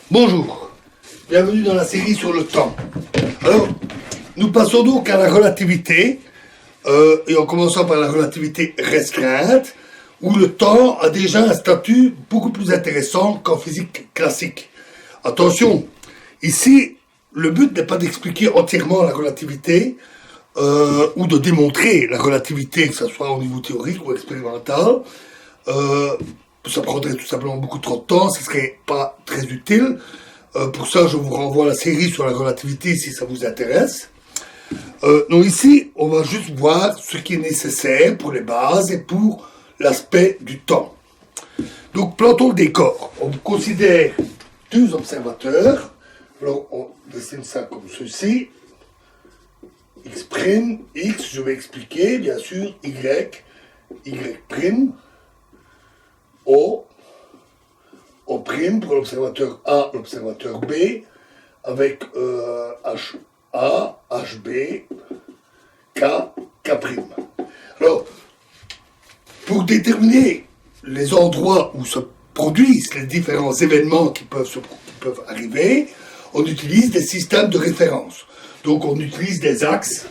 Bonjour, bienvenue dans la série sur le temps. Alors, nous passons donc à la relativité, et en commençant par la relativité restreinte, où le temps a déjà un statut beaucoup plus intéressant qu'en physique classique. Attention, ici, le but n'est pas d'expliquer entièrement la relativité, ou de démontrer la relativité, que ce soit au niveau théorique ou expérimental. Ça prendrait tout simplement beaucoup trop de temps, ce ne serait pas très utile. Pour ça, je vous renvoie à la série sur la relativité si ça vous intéresse. Donc ici, on va juste voir ce qui est nécessaire pour les bases et pour l'aspect du temps. Donc, plantons le décor. On considère deux observateurs. Alors, on dessine ça comme ceci. X', X, je vais expliquer, bien sûr, Y, Y', O prime pour l'observateur A, l'observateur B, avec HA, HB, K, K'. Alors, pour déterminer les endroits où se produisent les différents événements qui peuvent arriver, on utilise des systèmes de référence. Donc, on utilise des axes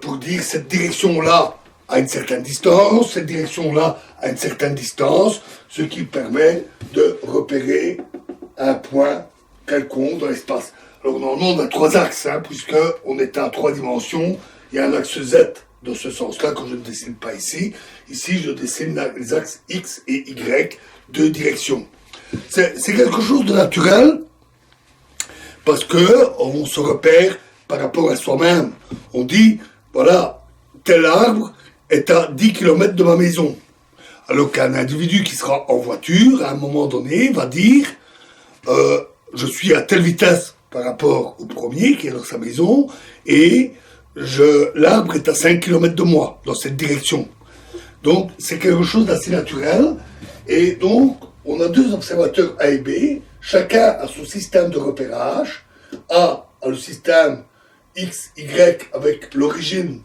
pour dire cette direction-là à une certaine distance, cette direction-là à une certaine distance, ce qui permet de repérer un point quelconque dans l'espace. Alors normalement on a trois axes, puisqu'on est à trois dimensions. Il y a un axe Z dans ce sens-là que je ne dessine pas ici. Ici je dessine les axes X et Y, deux directions. C'est quelque chose de naturel, parce qu'on se repère par rapport à soi-même. On dit, voilà, tel arbre est à 10 km de ma maison. Alors qu'un individu qui sera en voiture, à un moment donné, va dire je suis à telle vitesse par rapport au premier qui est dans sa maison, et l'arbre est à 5 km de moi, dans cette direction. Donc, c'est quelque chose d'assez naturel. Et donc, on a deux observateurs A et B, chacun a son système de repérage. A a le système X, Y avec l'origine,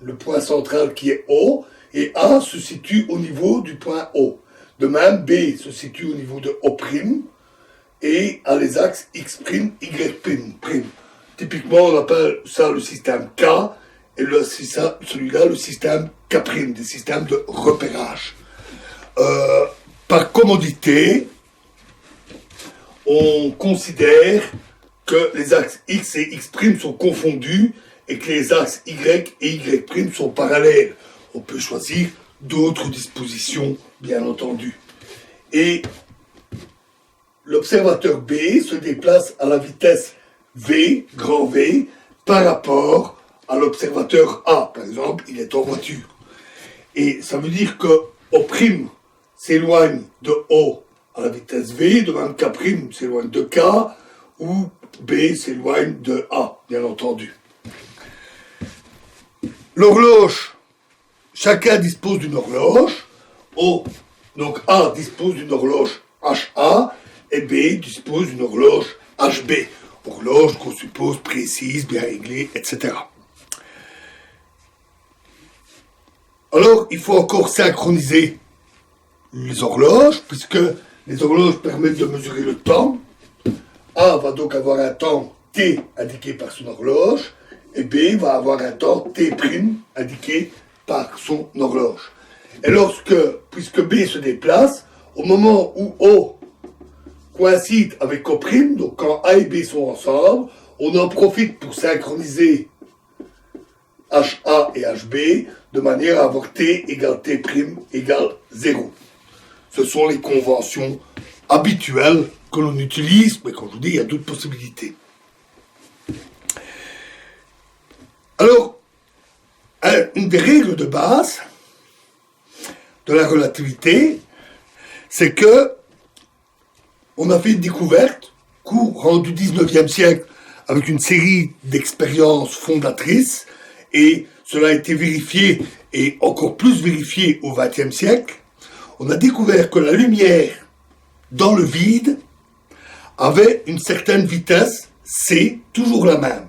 le point central qui est O, et A se situe au niveau du point O. De même, B se situe au niveau de O', et a les axes X', Y'. Typiquement, on appelle ça le système K, et celui-là le système K', des systèmes de repérage. Par commodité, on considère que les axes X et X' sont confondus, et que les axes Y et Y' sont parallèles. On peut choisir d'autres dispositions, bien entendu. Et l'observateur B se déplace à la vitesse V, grand V, par rapport à l'observateur A. Par exemple, il est en voiture. Et ça veut dire que O' s'éloigne de O à la vitesse V, de même K' s'éloigne de K, ou B s'éloigne de A, bien entendu. L'horloge, chacun dispose d'une horloge. Donc A dispose d'une horloge HA et B dispose d'une horloge HB. Horloge qu'on suppose précise, bien réglée, etc. Alors, il faut encore synchroniser les horloges, puisque les horloges permettent de mesurer le temps. A va donc avoir un temps T indiqué par son horloge, et B va avoir un temps T' indiqué par son horloge. Et puisque B se déplace, au moment où O coïncide avec O', donc quand A et B sont ensemble, on en profite pour synchroniser HA et HB de manière à avoir T égale T' égale 0. Ce sont les conventions habituelles que l'on utilise, mais comme je vous dis, il y a d'autres possibilités. Alors, une des règles de base de la relativité, c'est que on a fait une découverte courant du 19e siècle avec une série d'expériences fondatrices, et cela a été vérifié et encore plus vérifié au 20e siècle. On a découvert que la lumière dans le vide avait une certaine vitesse C, toujours la même.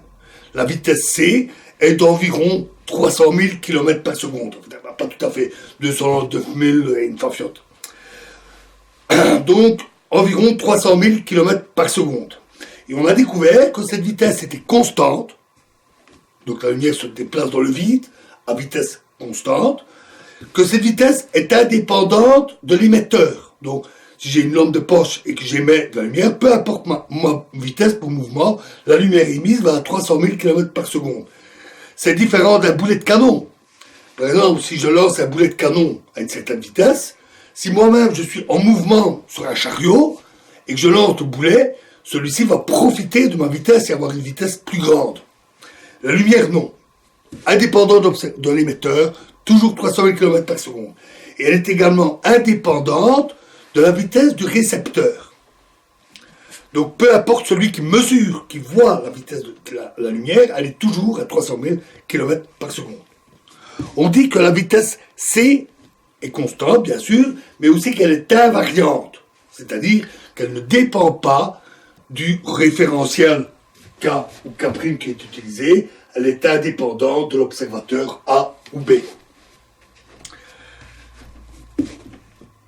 La vitesse C est d'environ 300 000 km par seconde. Pas tout à fait, 299 000 et une fafiote. Donc, environ 300 000 km par seconde. Et on a découvert que cette vitesse était constante, donc la lumière se déplace dans le vide à vitesse constante, que cette vitesse est indépendante de l'émetteur. Donc, si j'ai une lampe de poche et que j'émets de la lumière, peu importe ma vitesse pour mouvement, la lumière émise va à 300 000 km par seconde. C'est différent d'un boulet de canon. Par exemple, si je lance un boulet de canon à une certaine vitesse, si moi-même je suis en mouvement sur un chariot et que je lance le boulet, celui-ci va profiter de ma vitesse et avoir une vitesse plus grande. La lumière, non. Indépendante de l'émetteur, toujours 300 000 km par seconde. Et elle est également indépendante de la vitesse du récepteur. Donc peu importe celui qui mesure, qui voit la vitesse de la lumière, elle est toujours à 300 000 km par seconde. On dit que la vitesse C est constante, bien sûr, mais aussi qu'elle est invariante. C'est-à-dire qu'elle ne dépend pas du référentiel K ou K' qui est utilisé, elle est indépendante de l'observateur A ou B.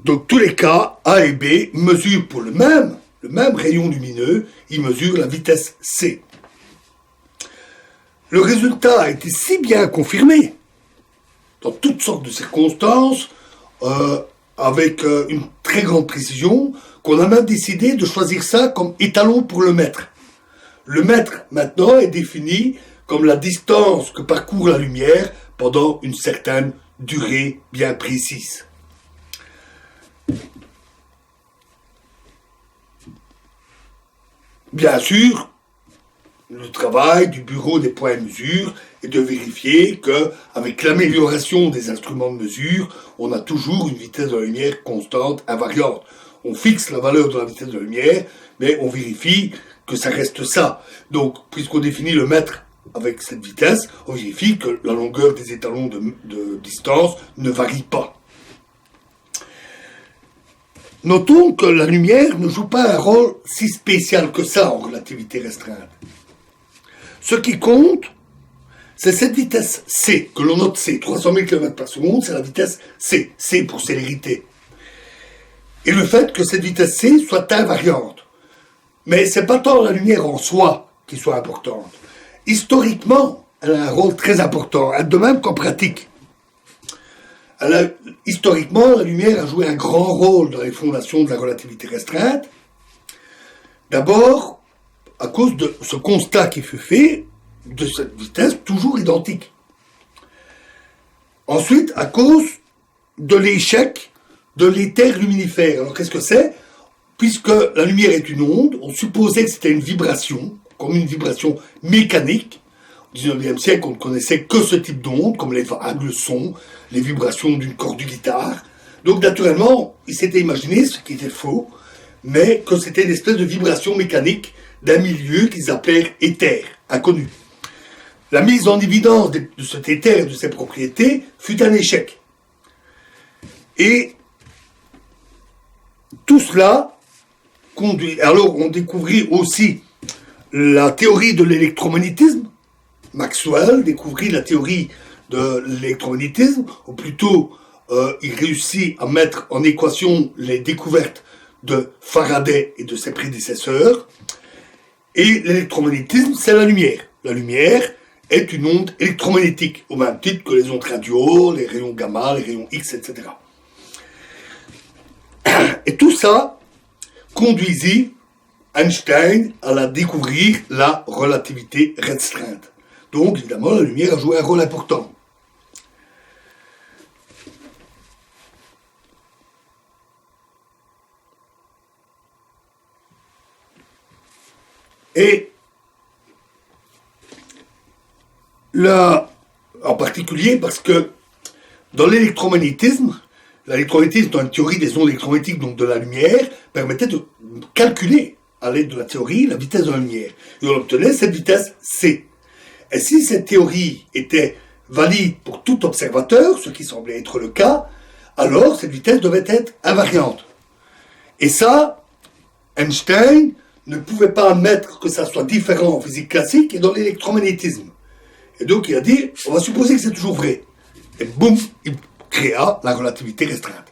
Donc tous les cas, A et B, mesurent pour le même rayon lumineux, ils mesurent la vitesse C. Le résultat a été si bien confirmé, dans toutes sortes de circonstances, avec une très grande précision, qu'on a même décidé de choisir ça comme étalon pour le mètre. Le mètre, maintenant, est défini comme la distance que parcourt la lumière pendant une certaine durée bien précise. Bien sûr, le travail du bureau des points et mesures est de vérifier qu'avec l'amélioration des instruments de mesure, on a toujours une vitesse de la lumière constante, invariante. On fixe la valeur de la vitesse de la lumière, mais on vérifie que ça reste ça. Donc, puisqu'on définit le mètre avec cette vitesse, on vérifie que la longueur des étalons de distance ne varie pas. Notons que la lumière ne joue pas un rôle si spécial que ça en relativité restreinte. Ce qui compte, c'est cette vitesse C, que l'on note C, 300 000 km par seconde, c'est la vitesse C, C pour célérité. Et le fait que cette vitesse C soit invariante. Mais c'est pas tant la lumière en soi qui soit importante. Historiquement, elle a un rôle très important, de même qu'en pratique. Historiquement, la lumière a joué un grand rôle dans les fondations de la relativité restreinte. D'abord, à cause de ce constat qui fut fait de cette vitesse toujours identique. Ensuite, à cause de l'échec de l'éther luminifère. Alors qu'est-ce que c'est? Puisque la lumière est une onde, on supposait que c'était une vibration, comme une vibration mécanique. Au XIXe siècle, on ne connaissait que ce type d'onde, comme les vagues, le son, les vibrations d'une corde de guitare. Donc naturellement, il s'était imaginé, ce qui était faux, mais que c'était une espèce de vibration mécanique d'un milieu qu'ils appellent éther, inconnu. La mise en évidence de cet éther et de ses propriétés fut un échec. Et tout cela conduit. Alors on découvrit aussi la théorie de l'électromagnétisme. Maxwell découvrit la théorie de l'électromagnétisme, ou plutôt il réussit à mettre en équation les découvertes de Faraday et de ses prédécesseurs. Et l'électromagnétisme, c'est la lumière. La lumière est une onde électromagnétique, au même titre que les ondes radio, les rayons gamma, les rayons X, etc. Et tout ça conduisit Einstein à découvrir la relativité restreinte. Donc, évidemment, la lumière a joué un rôle important. Et là, en particulier parce que dans l'électromagnétisme est une théorie des ondes électromagnétiques, donc de la lumière, permettait de calculer, à l'aide de la théorie, la vitesse de la lumière. Et on obtenait cette vitesse C. Et si cette théorie était valide pour tout observateur, ce qui semblait être le cas, alors cette vitesse devait être invariante. Et ça, Einstein ne pouvait pas admettre que ça soit différent en physique classique et dans l'électromagnétisme. Et donc il a dit, on va supposer que c'est toujours vrai. Et boum, il créa la relativité restreinte.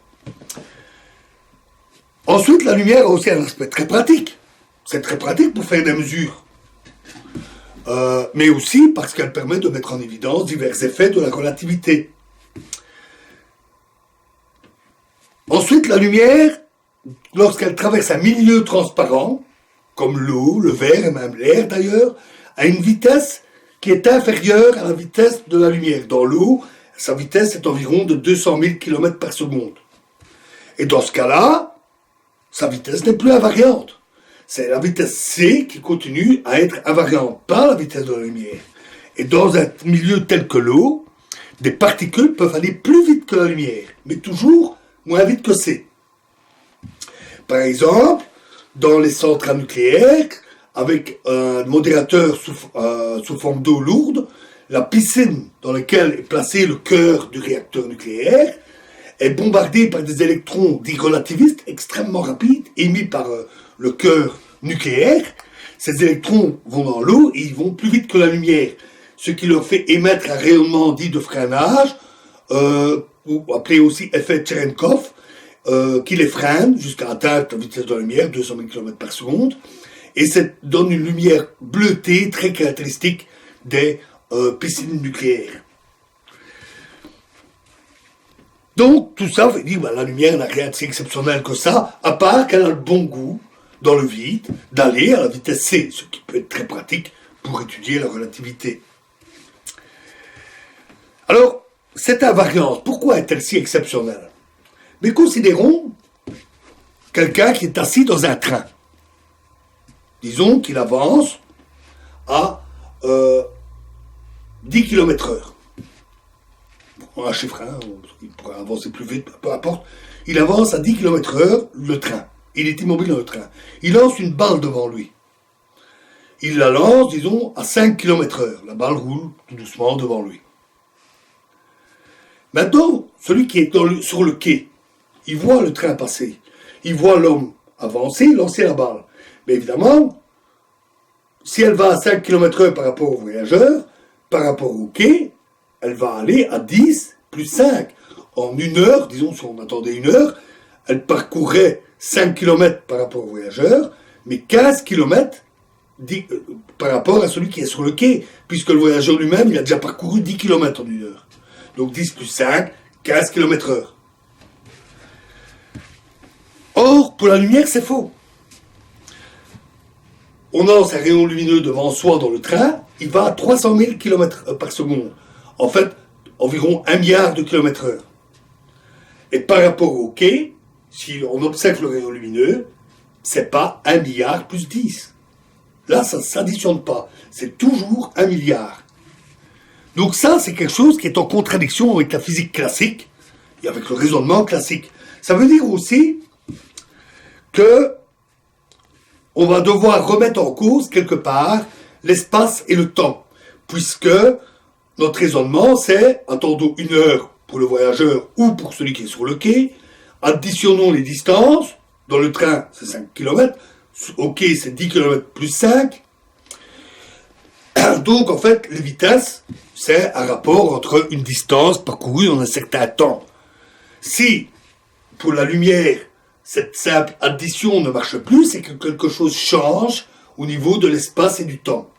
Ensuite, la lumière a aussi un aspect très pratique. C'est très pratique pour faire des mesures. Mais aussi parce qu'elle permet de mettre en évidence divers effets de la relativité. Ensuite, la lumière, lorsqu'elle traverse un milieu transparent, comme l'eau, le verre et même l'air d'ailleurs, a une vitesse qui est inférieure à la vitesse de la lumière. Dans l'eau, sa vitesse est environ de 200 000 km par seconde. Et dans ce cas-là, sa vitesse n'est plus invariante. C'est la vitesse c qui continue à être invariante, pas la vitesse de la lumière. Et dans un milieu tel que l'eau, des particules peuvent aller plus vite que la lumière, mais toujours moins vite que c. Par exemple, dans les centrales nucléaires, avec un modérateur sous forme d'eau lourde, la piscine dans laquelle est placé le cœur du réacteur nucléaire est bombardée par des électrons dits relativistes extrêmement rapides, émis par le cœur nucléaire. Ces électrons vont dans l'eau et ils vont plus vite que la lumière, ce qui leur fait émettre un rayonnement dit de freinage, ou appelé aussi effet Cherenkov, qui les freine jusqu'à atteindre la vitesse de la lumière, 200 000 km par seconde, et ça donne une lumière bleutée très caractéristique des piscines nucléaires. Donc tout ça veut dire que la lumière n'a rien de si exceptionnel que ça, à part qu'elle a le bon goût, dans le vide, d'aller à la vitesse c, ce qui peut être très pratique pour étudier la relativité. Alors, cette invariance, pourquoi est-elle si exceptionnelle? Mais considérons quelqu'un qui est assis dans un train. Disons qu'il avance à 10 km/h. Un chiffre, il pourrait avancer plus vite, peu importe. Il avance à 10 km/h, le train. Il est immobile dans le train. Il lance une balle devant lui. Il la lance, disons, à 5 km/h. La balle roule tout doucement devant lui. Maintenant, celui qui est sur le quai, il voit le train passer. Il voit l'homme avancer, lancer la balle. Mais évidemment, si elle va à 5 km/h par rapport au voyageur, par rapport au quai, elle va aller à 10 plus 5. En une heure, disons, si on attendait une heure, elle parcourrait 5 km par rapport au voyageur, mais 15 km par rapport à celui qui est sur le quai, puisque le voyageur lui-même, il a déjà parcouru 10 km en une heure. Donc 10 plus 5, 15 km/h. Or, pour la lumière, c'est faux. On lance un rayon lumineux devant soi dans le train, il va à 300 000 km par seconde. En fait, environ 1 milliard de km/h. Et par rapport au quai, si on observe le rayon lumineux, c'est pas 1 milliard plus 10. Là, ça ne s'additionne pas. C'est toujours 1 milliard. Donc ça, c'est quelque chose qui est en contradiction avec la physique classique et avec le raisonnement classique. Ça veut dire aussi que on va devoir remettre en cause, quelque part, l'espace et le temps, puisque notre raisonnement, c'est, attendons une heure pour le voyageur ou pour celui qui est sur le quai, additionnons les distances, dans le train, c'est 5 km, au quai, c'est 10 km plus 5, donc, en fait, les vitesses, c'est un rapport entre une distance parcourue en un certain temps. Si, pour la lumière, cette simple addition ne marche plus, c'est que quelque chose change au niveau de l'espace et du temps.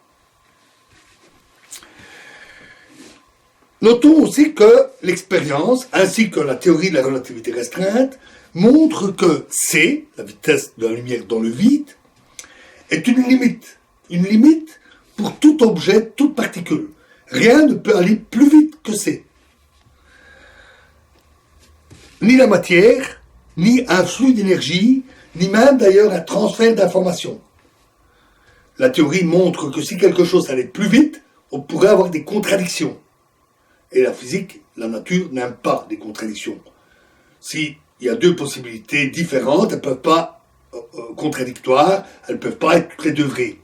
Notons aussi que l'expérience, ainsi que la théorie de la relativité restreinte, montrent que c, la vitesse de la lumière dans le vide, est une limite. Une limite pour tout objet, toute particule. Rien ne peut aller plus vite que c. Ni la matière, ni un flux d'énergie, ni même d'ailleurs un transfert d'informations. La théorie montre que si quelque chose allait plus vite, on pourrait avoir des contradictions. Et la physique, la nature n'aime pas des contradictions. S'il y a deux possibilités différentes, elles ne peuvent pas contradictoires, elles ne peuvent pas être toutes les deux vraies.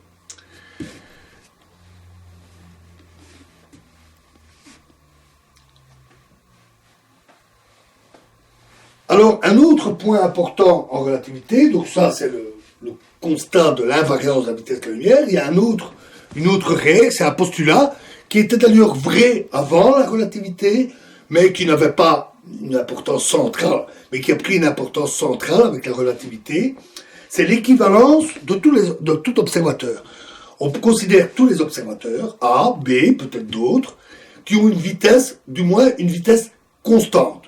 Alors, un autre point important en relativité, donc ça c'est le constat de l'invariance de la vitesse de la lumière, il y a une autre règle, c'est un postulat qui était d'ailleurs vrai avant la relativité, mais qui n'avait pas une importance centrale, mais qui a pris une importance centrale avec la relativité, c'est l'équivalence de tout observateur. On considère tous les observateurs, A, B, peut-être d'autres, qui ont une vitesse, du moins une vitesse constante.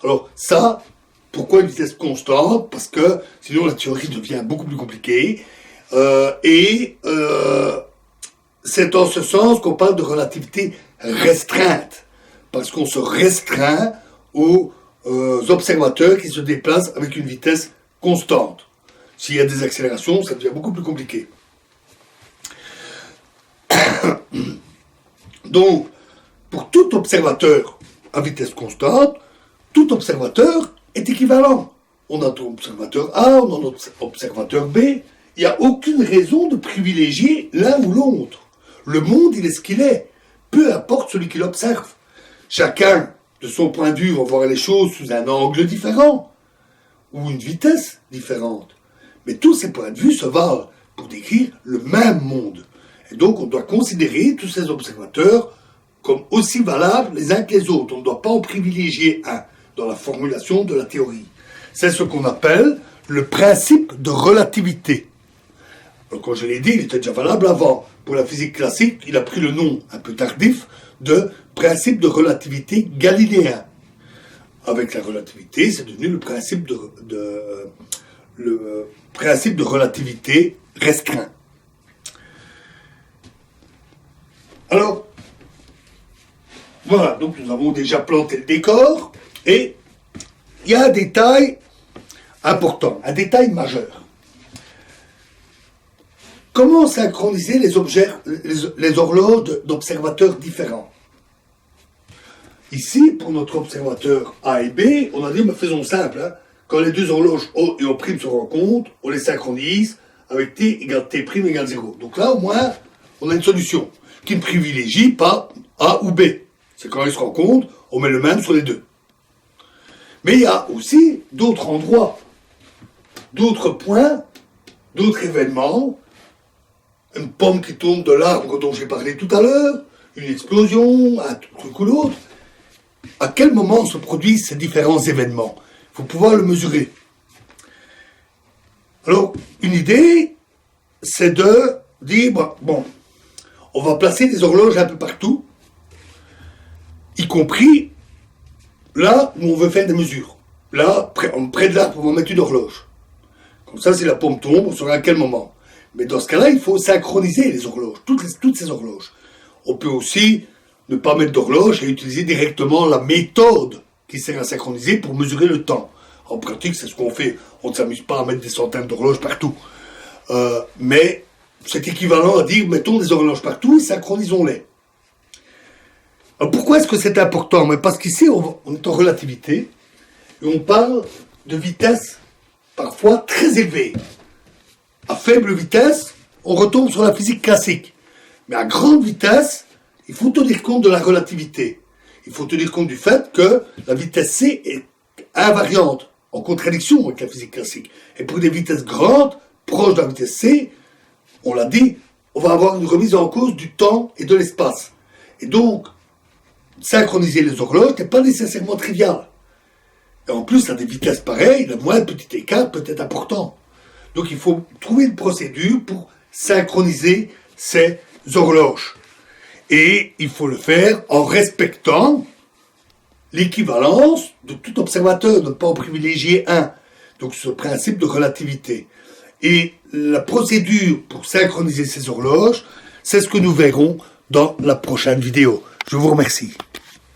Alors ça, pourquoi une vitesse constante? Parce que sinon la théorie devient beaucoup plus compliquée. C'est en ce sens qu'on parle de relativité restreinte. Parce qu'on se restreint aux observateurs qui se déplacent avec une vitesse constante. S'il y a des accélérations, ça devient beaucoup plus compliqué. Donc, pour tout observateur à vitesse constante, tout observateur est équivalent. On a un observateur A, on a un observateur B. Il n'y a aucune raison de privilégier l'un ou l'autre. Le monde, il est ce qu'il est. Peu importe celui qui l'observe. Chacun, de son point de vue, va voir les choses sous un angle différent ou une vitesse différente. Mais tous ces points de vue se valent pour décrire le même monde. Et donc, on doit considérer tous ces observateurs comme aussi valables les uns que les autres. On ne doit pas en privilégier un dans la formulation de la théorie. C'est ce qu'on appelle le principe de relativité. Alors, comme je l'ai dit, il était déjà valable avant. Pour la physique classique, il a pris le nom un peu tardif de principe de relativité galiléen. Avec la relativité, c'est devenu le principe le principe de relativité restreint. Alors, voilà, donc nous avons déjà planté le décor, et il y a un détail important, un détail majeur. Comment synchroniser les horloges d'observateurs différents? Ici, pour notre observateur A et B, on a dit, mais faisons simple, hein. Quand les deux horloges O et O' se rencontrent, on les synchronise avec T égale T' égale 0. Donc là, au moins, on a une solution qui ne privilégie pas A ou B. C'est quand ils se rencontrent, on met le même sur les deux. Mais il y a aussi d'autres endroits, d'autres points, d'autres événements, une pomme qui tombe de l'arbre dont j'ai parlé tout à l'heure, une explosion, un truc ou l'autre. À quel moment se produisent ces différents événements? Il faut pouvoir le mesurer. Alors, une idée, c'est de dire, bon, on va placer des horloges un peu partout, y compris là où on veut faire des mesures. Là, près de l'arbre, on va mettre une horloge. Comme ça, si la pomme tombe, on saura à quel moment. Mais dans ce cas-là, il faut synchroniser les horloges, toutes ces horloges. On peut aussi ne pas mettre d'horloge et utiliser directement la méthode qui sert à synchroniser pour mesurer le temps. En pratique, c'est ce qu'on fait. On ne s'amuse pas à mettre des centaines d'horloges partout. Mais c'est équivalent à dire, mettons des horloges partout et synchronisons-les. Alors pourquoi est-ce que c'est important? Mais parce qu'ici, on est en relativité et on parle de vitesse parfois très élevée. À faible vitesse, on retombe sur la physique classique. Mais à grande vitesse, il faut tenir compte de la relativité. Il faut tenir compte du fait que la vitesse C est invariante, en contradiction avec la physique classique. Et pour des vitesses grandes, proches de la vitesse C, on l'a dit, on va avoir une remise en cause du temps et de l'espace. Et donc, synchroniser les horloges n'est pas nécessairement trivial. Et en plus, à des vitesses pareilles, le moins petit écart peut être important. Donc il faut trouver une procédure pour synchroniser ces horloges. Et il faut le faire en respectant l'équivalence de tout observateur, ne pas en privilégier un. Donc ce principe de relativité. Et la procédure pour synchroniser ces horloges, c'est ce que nous verrons dans la prochaine vidéo. Je vous remercie.